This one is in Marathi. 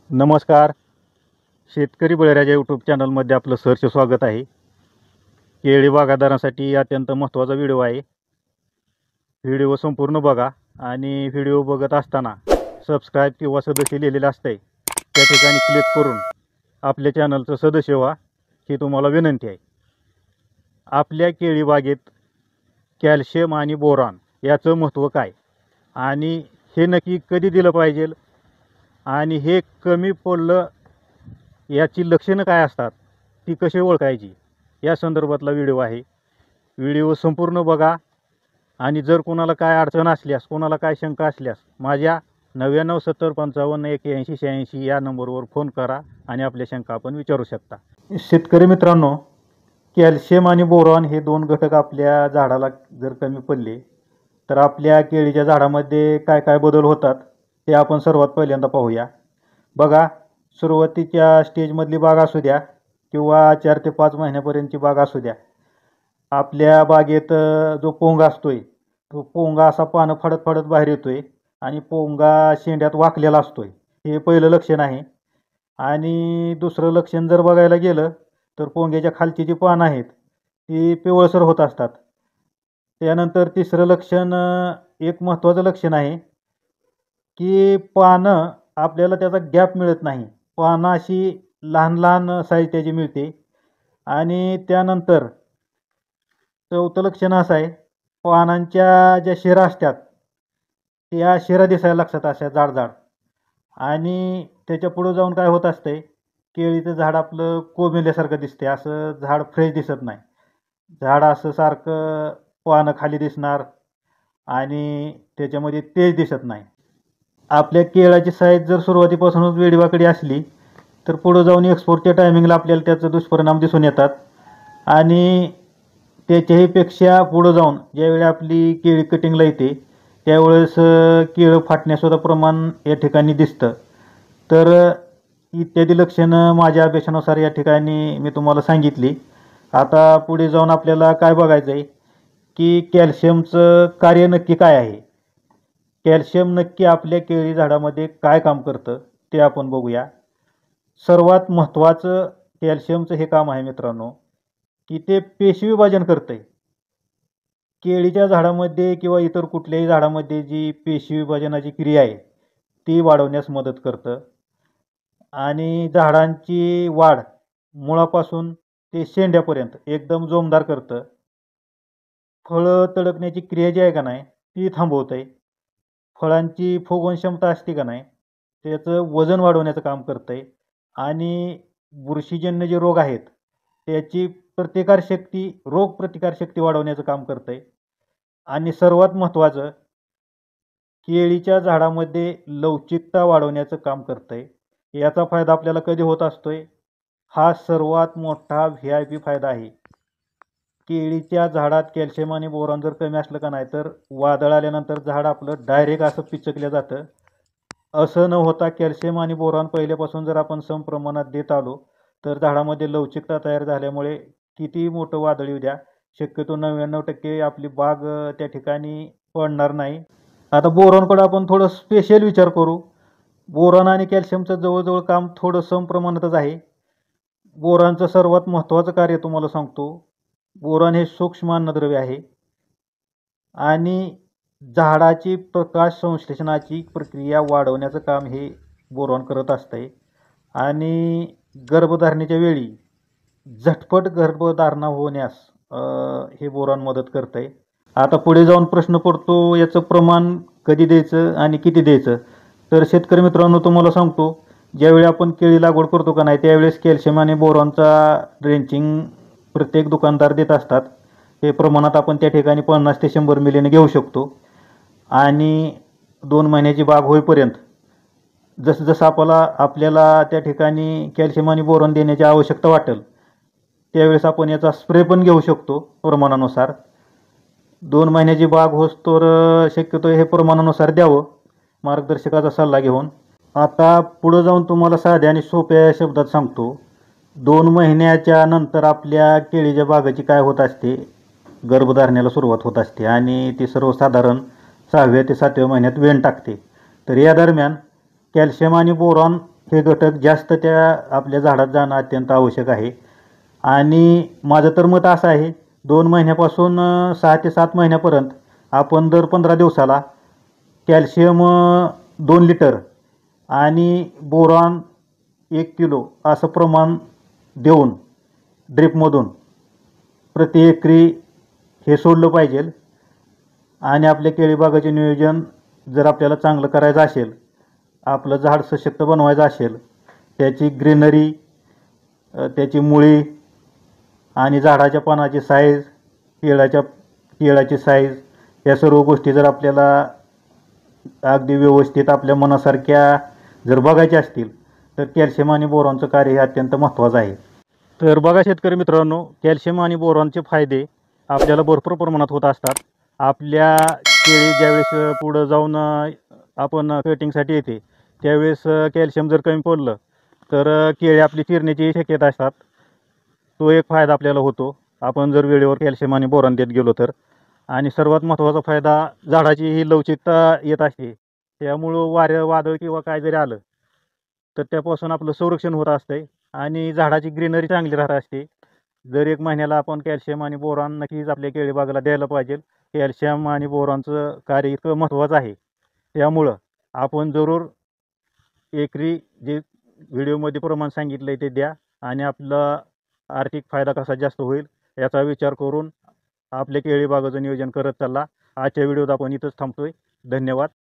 नमस्कार. शेतकरी बळीराजा यूट्यूब चॅनलमध्ये आपलं सहर्ष स्वागत आहे. केळी बागायतदारांसाठी अत्यंत महत्त्वाचा व्हिडिओ आहे. व्हिडिओ संपूर्ण बघा आणि व्हिडिओ बघत असताना सबस्क्राईब किंवा सदस्य लिहिलेलं असतंय त्या ठिकाणी क्लिक करून आपल्या चॅनलचं सदस्य व्हा ही तुम्हाला विनंती आहे. आपल्या केळी बागेत कॅल्शियम आणि बोरॉन याचं महत्त्व काय आणि हे नक्की कधी दिलं पाहिजे आणि हे कमी पडलं याची लक्षणं काय असतात ती कशी ओळखायची या संदर्भातला व्हिडिओ आहे. व्हिडिओ संपूर्ण बघा आणि जर कोणाला काय अडचण असल्यास कोणाला काय शंका असल्यास माझ्या 9970558186 या नंबरवर फोन करा आणि आपल्या शंका आपण विचारू शकता. शेतकरी मित्रांनो, कॅल्शियम आणि बोरॉन हे दोन घटक आपल्या झाडाला जर कमी पडले तर आपल्या केळीच्या झाडामध्ये काय काय बदल होतात ते आपण सर्वात पहिल्यांदा पाहूया. बघा, सुरुवातीच्या स्टेजमधली बाग असू द्या किंवा 4 ते 5 महिन्यापर्यंतची बाग असू द्या, आपल्या बागेत जो पोंगा असतोय तो पोंगा असा पानं फाडत फाडत बाहेर येतोय आणि पोंगा शेंड्यात वाकलेला असतोय. हे पहिलं लक्षण आहे. आणि दुसरं लक्षण जर बघायला गेलं तर पोंग्याच्या खालची जी पानं आहेत ती पिवळसर होत असतात. त्यानंतर तिसरं लक्षण एक महत्त्वाचं लक्षण आहे की पानं आपल्याला त्याचा गॅप मिळत नाही. पानं अशी लहान लहान साईज त्याची मिळते. आणि त्यानंतर चौथं लक्षण असं आहे, पानांच्या ज्या शिरा असतात त्या शिरा दिसायला लागतात अशा जाड जाड. आणि त्याच्या पुढं जाऊन काय होत असतंय, केळीचं झाड आपलं कोमेल्यासारखं दिसते, असं झाड फ्रेश दिसत नाही. झाड असं सारखं पानं खाली दिसणार आणि त्याच्यामध्ये तेज दिसत नाही. आपल्या केळाची साईज जर सुरुवातीपासूनच वेडीवाकडी असली तर पुढं जाऊन एक्सपोर्टच्या टायमिंगला आपल्याला त्याचे दुष्परिणाम दिसून येतात. आणि त्याच्याहीपेक्षा पुढं जाऊन ज्यावेळी आपली केळी कटिंगला येते त्यावेळेस केळं फाटण्यासुद्धा प्रमाण या ठिकाणी दिसतं. तर इत्यादी लक्षणं माझ्या अभ्यासानुसार या ठिकाणी मी तुम्हाला सांगितली. आता पुढे जाऊन आपल्याला काय बघायचं आहे की कॅल्शियमचं कार्य नक्की काय आहे, कॅल्शियम नक्की आपल्या केळी झाडामध्ये काय काम करतं ते आपण बघूया. सर्वात महत्त्वाचं कॅल्शियमचं हे काम आहे मित्रांनो की ते पेशी विभाजन करतंय. केळीच्या झाडामध्ये किंवा इतर कुठल्याही झाडामध्ये जी पेशी विभाजनाची क्रिया आहे ती वाढवण्यास मदत करतं. आणि झाडांची वाढ मुळापासून ते शेंड्यापर्यंत एकदम जोमदार करतं. फळं तडकण्याची क्रिया जी आहे का नाही ती थांबवतं आहे. फळांची फुगवण क्षमता असते का नाही त्याचं वजन वाढवण्याचं काम करतं आहे. आणि बुरशीजन्य जे रोग आहेत त्याची प्रतिकारशक्ती रोगप्रतिकारशक्ती वाढवण्याचं काम करतं आहे. आणि सर्वात महत्त्वाचं, केळीच्या झाडामध्ये लवचिकता वाढवण्याचं काम करतं आहे. याचा फायदा आपल्याला कधी होत असतोय, हा सर्वात मोठा VIP फायदा आहे. केळीच्या झाडात कॅल्शियम आणि बोरॉन जर कमी असलं का नाही तर वादळ आल्यानंतर झाड आपलं डायरेक्ट असं पिचकलं जातं. असं न होता कॅल्शियम आणि बोरॉन पहिल्यापासून जर आपण सम प्रमाणात देत आलो तर झाडामध्ये लवचिकता तयार झाल्यामुळे किती मोठं वादळ येऊ द्या शक्यतो 99% आपली बाग त्या ठिकाणी पडणार नाही. आता बोरॉनकडे आपण थोडं स्पेशल विचार करू. बोरॉन आणि कॅल्शियमचं जवळजवळ काम थोडं सम प्रमाणातच आहे. बोरॉनचं सर्वात महत्त्वाचं कार्य तुम्हाला सांगतो, बोरॉन हे सूक्ष्म अन्नद्रव्य आहे आणि झाडाची प्रकाश संश्लेषणाची प्रक्रिया वाढवण्याचं काम हे बोरॉन करत असतंय. आणि गर्भधारणेच्या वेळी झटपट गर्भधारणा होण्यास हे बोरॉन मदत करतं आहे. आता पुढे जाऊन प्रश्न पडतो याचं प्रमाण कधी द्यायचं आणि किती द्यायचं. तर शेतकरी मित्रांनो तुम्हाला सांगतो, ज्यावेळी आपण केळी लागवड करतो का नाही त्यावेळेस कॅल्शियम आणि बोरॉनचा ड्रेंचिंग प्रत्येक दुकानदार देत असतात. हे प्रमाणात आपण त्या ठिकाणी 50 ते 100 मिलीने घेऊ शकतो. आणि 2 महिन्याची बाग होईपर्यंत जसं जसं आपल्याला त्या ठिकाणी कॅल्शियम आणि बोरॉन देण्याची आवश्यकता वाटेल त्यावेळेस आपण याचा स्प्रे पण घेऊ शकतो प्रमाणानुसार. 2 महिन्याची बाग होस्तोवर शक्यतो हे प्रमाणानुसार द्यावं मार्गदर्शकाचा सल्ला घेऊन. आता पुढं जाऊन तुम्हाला साध्या आणि सोप्या शब्दात सांगतो, 2 महिन्याच्या नंतर आपल्या केळीच्या बागेची काय होत असते, गर्भधारणेला सुरुवात होत असते आणि ती सर्वसाधारण 6व्या ते 7व्या महिन्यात वेण टाकते. तर या दरम्यान कॅल्शियम आणि बोरॉन हे घटक जास्त त्या आपल्या झाडात जाणं अत्यंत आवश्यक आहे. आणि माझं तर मत असं आहे, 2 महिन्यापासून 6 ते 7 महिन्यापर्यंत आपण दर 15 दिवसाला कॅल्शियम 2 लिटर आणि बोरॉन 1 किलो असं प्रमाण देऊन ड्रिपमधून प्रति एकरी हे सोडलं पाहिजे. आणि आपल्या केळीबागाचे नियोजन जर आपल्याला चांगलं करायचं असेल, आपलं झाड सशक्त बनवायचं असेल, त्याची ग्रीनरी, त्याची मुळी आणि झाडाच्या पानाची साईज, केळाची साईज, या सर्व गोष्टी जर आपल्याला अगदी व्यवस्थित आपल्या मनासारख्या जर बघायच्या असतील तर कॅल्शियम आणि बोरॉनचं कार्य हे अत्यंत महत्त्वाचं आहे. तर बघा शेतकरी मित्रांनो, कॅल्शियम आणि बोरॉनचे फायदे आपल्याला भरपूर प्रमाणात होत असतात. आपल्या केळी ज्यावेळेस पुढं जाऊन आपण कटिंगसाठी येते त्यावेळेस कॅल्शियम जर कमी पडलं तर केळी आपली चिरण्याची शक्यता असतात. तो एक फायदा आपल्याला होतो आपण जर वेळेवर कॅल्शियम आणि बोरॉन देत गेलो तर. आणि सर्वात महत्त्वाचा फायदा, झाडाची ही लवचिकता येत असते. त्यामुळं वारं वादळ किंवा काय जरी आलं तर त्यापासून आपलं संरक्षण होत असते आणि झाडाची ग्रीनरी चांगली राहत असते. दर 1 महिन्याला आपण कॅल्शियम आणि बोरॉन नक्कीच आपल्या केळी बागेला द्यायला पाहिजे. कॅल्शियम आणि बोरॉनचं कार्य इतकं महत्त्वाचं आहे. त्यामुळं आपण जरूर एकरी जे व्हिडिओमध्ये प्रमाण सांगितलं आहे ते द्या आणि आपला आर्थिक फायदा कसा जास्त होईल याचा विचार करून आपल्या केळी बागेचं नियोजन करत चालला. आजच्या व्हिडिओत आपण इथंच थांबतोय. धन्यवाद.